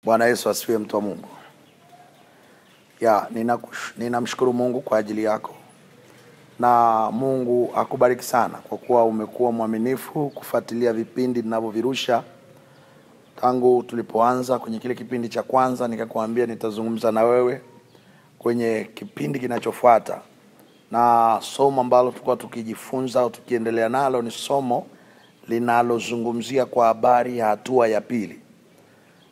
Bwana Yesu asifiwe, mtu wa Mungu. Ninamshukuru Mungu kwa ajili yako. Na Mungu akubariki sana kwa kuwa umekuwa mwaminifu kufuatilia vipindi ninavyovirusha. Tangu tulipoanza kwenye kile kipindi cha kwanza nikakwambia nitazungumza na wewe kwenye kipindi kinachofuata. Na somo ambalo tulikuwa tukijifunza au tukiendelea nalo ni somo linalozungumzia kwa habari ya hatua ya pili.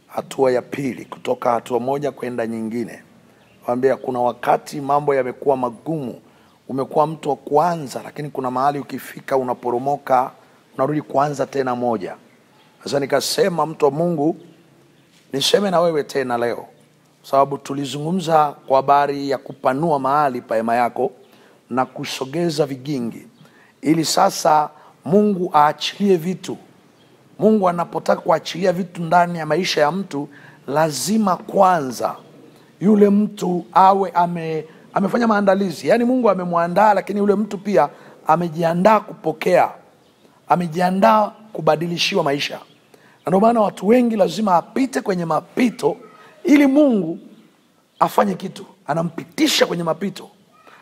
Hatua ya pili, kutoka hatua moja kwenda nyingine. Waambia kuna wakati mambo yamekuwa magumu, umekuwa mtu wa kwanza, lakini kuna mahali ukifika unaporomoka, unarudi kuanza tena moja. Sasa nikasema mtu wa Mungu niseme na wewe tena leo, sababu tulizungumza kwa habari ya kupanua mahali pa hema yako na kusogeza vigingi, ili sasa Mungu aachilie vitu. Mungu anapotaka kuachilia vitu ndani ya maisha ya mtu, lazima kwanza yule mtu awe amefanya maandalizi. Yaani Mungu amemwandaa, lakini yule mtu pia amejiandaa kupokea, amejiandaa kubadilishiwa maisha. Na ndio maana watu wengi lazima apite kwenye mapito ili Mungu afanye kitu. Anampitisha kwenye mapito,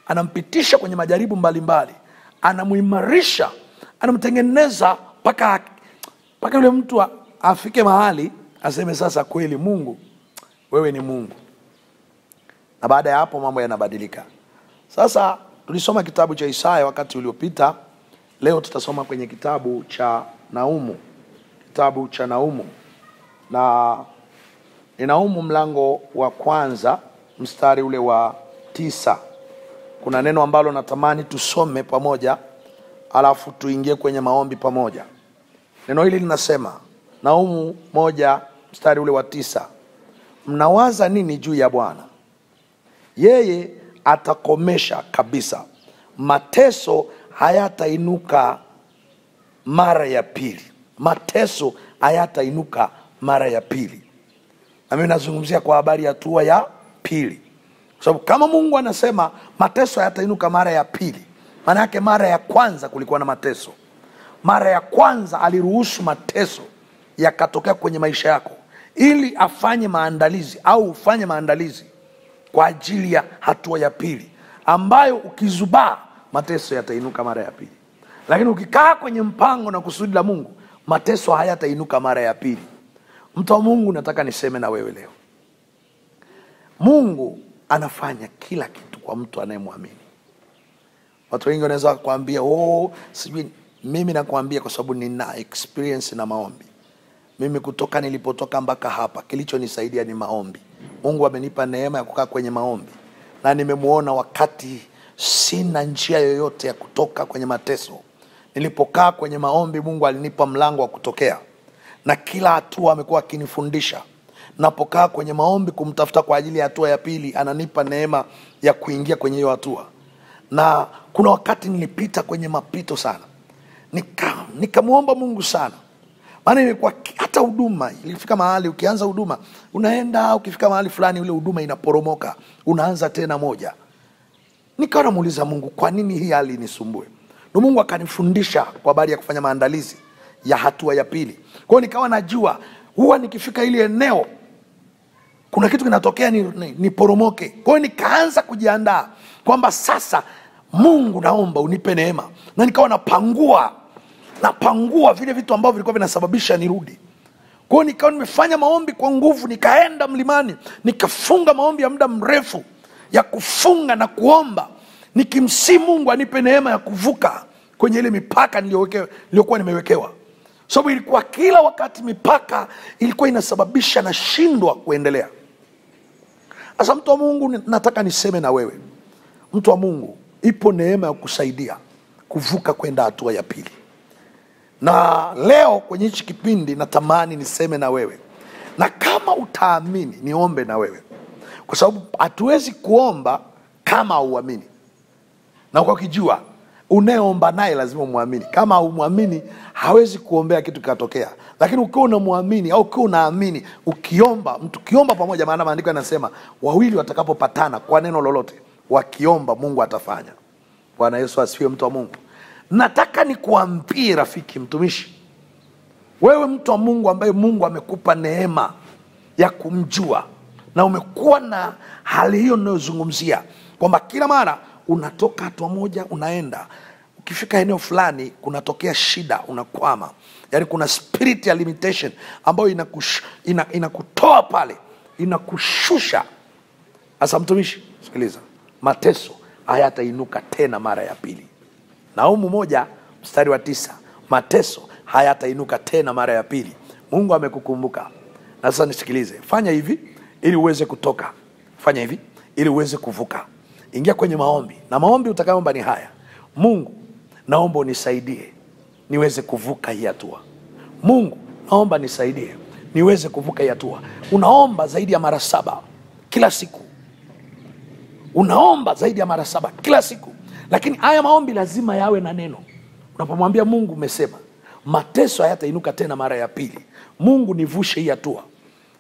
anampitisha kwenye majaribu mbalimbali, anamuimarisha, anamtengeneza mpaka yule mtu afike mahali aseme sasa kweli Mungu wewe ni Mungu. Na baada ya hapo mambo yanabadilika. Sasa tulisoma kitabu cha Isaya wakati uliopita. Leo tutasoma kwenye kitabu cha Naumu. Kitabu cha Naumu. Na ni Naumu mlango wa kwanza mstari ule wa 9. Kuna neno ambalo natamani tusome pamoja, alafu tuingie kwenye maombi pamoja. Neno hili linasema, Naumu 1 mstari ule wa 9. Mnawaza nini juu ya Bwana? Yeye atakomesha kabisa. Mateso hayatainuka mara ya pili. Mateso hayatainuka mara ya pili. Na mimi nazungumzia kwa habari ya hatua ya pili. Kwa sababu kama Mungu anasema mateso hayatainuka mara ya pili, maana yake mara ya kwanza kulikuwa na mateso. Mara ya kwanza aliruhusu mateso yakatokea kwenye maisha yako ili afanye maandalizi au ufanye maandalizi kwa ajili ya hatua ya pili, ambayo ukizubaa mateso yatainuka mara ya pili. Lakini ukikaa kwenye mpango na kusudi la Mungu, mateso hayatainuka mara ya pili. Mtu wa Mungu, nataka niseme na wewe leo, Mungu anafanya kila kitu kwa mtu anayemwamini. Watu wengi wanaweza kukuambia sijui. Mimi nakuambia kwa sababu nina experience na maombi. Mimi kutoka nilipotoka mpaka hapa, kilichonisaidia ni maombi. Mungu amenipa neema ya kukaa kwenye maombi. Na nimemuona wakati sina njia yoyote ya kutoka kwenye mateso, nilipokaa kwenye maombi Mungu alinipa mlango wa kutokea. Na kila hatua amekuwa akinifundisha. Napokaa kwenye maombi kumtafuta kwa ajili ya hatua ya pili, ananipa neema ya kuingia kwenye hiyo hatua. Na kuna wakati nilipita kwenye mapito sana. Nikamuomba Mungu sana. Maana imekuwa hata huduma, ilifika mahali ukianza huduma, unaenda ukifika mahali fulani ule huduma inaporomoka, unaanza tena moja. Nikawa namuuliza Mungu, kwa nini hii hali nisumbue? Na Mungu akanifundisha kwa habari ya kufanya maandalizi ya hatua ya pili. Kwa hiyo nikawa najua huwa nikifika ile eneo kuna kitu kinatokea niporomoke. Kwa hiyo nikaanza kujiandaa kwamba sasa Mungu naomba unipe neema. Na nikawa napangua vile vitu ambavyo vilikuwa vinasababisha nirudi. Kwa hiyo nikawa nimefanya maombi kwa nguvu, nikaenda mlimani, nikafunga maombi ya muda mrefu ya kufunga na kuomba, nikimsihi Mungu anipe neema ya kuvuka kwenye ile mipaka niliyokuwa nimewekewa. Sababu ilikuwa kila wakati mipaka ilikuwa inasababisha nashindwa kuendelea. Sasa mtu wa Mungu, nataka niseme na wewe, mtu wa Mungu, ipo neema ya kusaidia kuvuka kwenda hatua ya pili. Na leo kwenye hichi kipindi natamani niseme na wewe. Na kama utaamini, niombe na wewe. Kwa sababu hatuwezi kuomba kama hauamini. Na kwa kijua unayeomba naye lazima umuamini. Kama humuamini hawezi kuombea kitu kikatokea. Lakini ukiwa unamwamini au ukiwa unaamini, ukiomba pamoja, maana maandiko yanasema wawili watakapopatana kwa neno lolote, wakiomba Mungu atafanya. Bwana Yesu asifiwe, mtu wa Mungu. Nataka nikuambie rafiki, mtumishi, wewe mtu wa Mungu ambaye Mungu amekupa neema ya kumjua, na umekuwa na hali hiyo ninayozungumzia, kwamba kila mara unatoka hatua moja unaenda, ukifika eneo fulani kunatokea shida, unakwama. Yani kuna spirit ya limitation ambayo inakutoa pale, inakushusha. Asa mtumishi, sikiliza, mateso hayatainuka tena mara ya pili. Naumu 1:9, mateso hayatainuka tena mara ya pili. Mungu amekukumbuka. Na sasa nisikilize, fanya hivi ili uweze kutoka, fanya hivi ili uweze kuvuka. Ingia kwenye maombi, na maombi utakayoomba ni haya: Mungu, naomba unisaidie niweze kuvuka hii hatua. Mungu, naomba nisaidie niweze kuvuka hii hatua. Unaomba zaidi ya mara 7 kila siku, unaomba zaidi ya mara 7 kila siku. Lakini haya maombi lazima yawe na neno. Unapomwambia Mungu, umesema mateso hayatainuka tena mara ya pili, Mungu nivushe hii hatua,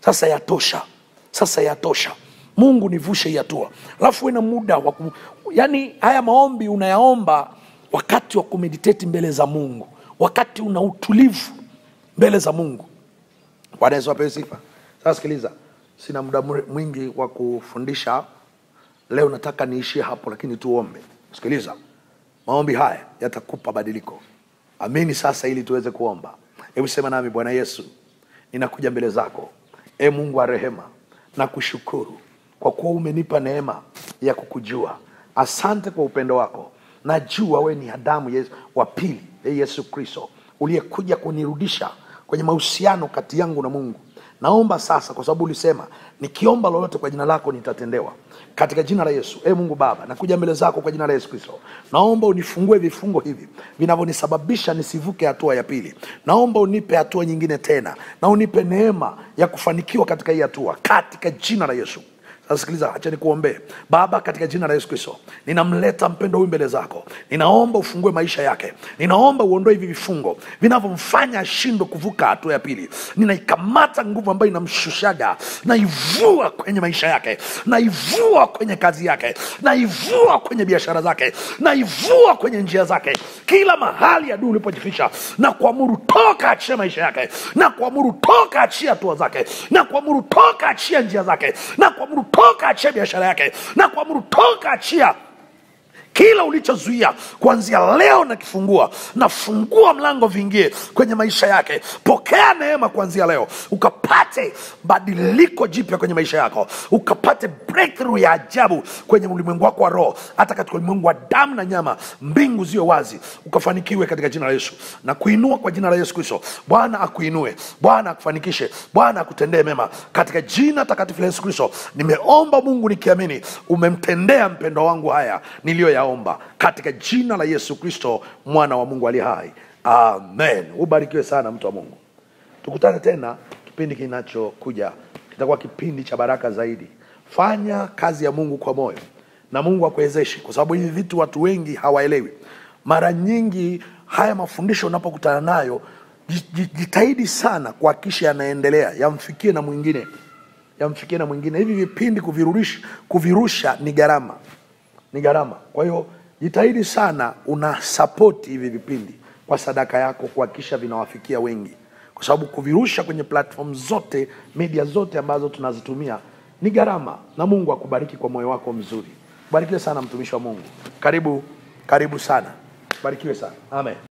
sasa yatosha, sasa yatosha, Mungu nivushe hii hatua. Alafu una muda wa yani haya maombi unayaomba wakati wa kumeditate mbele za Mungu, wakati una utulivu mbele za Mungu. Bwana Yesu apewe sifa. Sasa sikiliza, sina muda mwingi wa kufundisha leo, nataka niishie hapo, lakini tuombe. Sikiliza, maombi haya yatakupa badiliko. Amini sasa ili tuweze kuomba. Hebu sema nami: Bwana Yesu, ninakuja mbele zako. Mungu wa rehema, nakushukuru kwa kuwa umenipa neema ya kukujua. Asante kwa upendo wako. Najua wewe ni Adamu wa pili, Yesu Kristo, uliyekuja kunirudisha kwenye mahusiano kati yangu na Mungu. Naomba sasa, kwa sababu ulisema nikiomba lolote kwa jina lako nitatendewa, katika jina la Yesu. Mungu Baba, nakuja mbele zako kwa jina la Yesu Kristo. Naomba unifungue vifungo hivi vinavyonisababisha nisivuke hatua ya pili. Naomba unipe hatua nyingine tena, na unipe neema ya kufanikiwa katika hii hatua, katika jina la Yesu. Sasa sikiliza, acha nikuombe. Baba, katika jina la Yesu Kristo, ninamleta mpendo huyu mbele zako. Ninaomba ufungue maisha yake. Ninaomba uondoe hivi vifungo vinavyomfanya ashindwe kuvuka hatua ya pili. Ninaikamata nguvu ambayo inamshushaga, naivua kwenye maisha yake, naivua kwenye kazi yake, naivua kwenye biashara zake, naivua kwenye njia zake. Kila mahali adui ulipojificha, na kuamuru toka, achia maisha yake, na kuamuru toka, achia hatua zake, na kuamuru toka, achia njia zake, na kuamuru toka, achia biashara yake, na kuamuru toka, achia kila ulichozuia. Kuanzia leo na kifungua, nafungua mlango viingie kwenye maisha yake. Pokea neema kuanzia leo, ukapate badiliko jipya kwenye maisha yako, ukapate breakthrough ya ajabu kwenye ulimwengu wako wa roho, hata katika ulimwengu wa damu na nyama. Mbingu ziwe wazi, ukafanikiwe katika jina la Yesu. Na kuinua kwa jina la Yesu Kristo. Bwana akuinue, Bwana akufanikishe, Bwana akutendee mema katika jina takatifu la Yesu Kristo. Nimeomba Mungu nikiamini umemtendea mpendo wangu haya niliyoyaomba, katika jina la Yesu Kristo, mwana wa Mungu aliye hai. Amen. Ubarikiwe sana mtu wa Mungu. Tukutane tena kipindi kinachokuja, kitakuwa kipindi cha baraka zaidi. Fanya kazi ya Mungu kwa moyo, na Mungu akuwezeshe, kwa sababu hivi vitu watu wengi hawaelewi. Mara nyingi haya mafundisho unapokutana nayo, jitahidi sana kuhakikisha yanaendelea, yamfikie na mwingine, yamfikie na mwingine. Hivi vipindi kuvirusha ni gharama, ni gharama. Kwa hiyo jitahidi sana una support hivi vipindi kwa sadaka yako, kuhakikisha vinawafikia wengi, kwa sababu kuvirusha kwenye platform zote, media zote ambazo tunazitumia ni gharama. Na Mungu akubariki kwa moyo wako mzuri. Barikiwe sana mtumishi wa Mungu. Karibu sana. Barikiwe sana. Amen.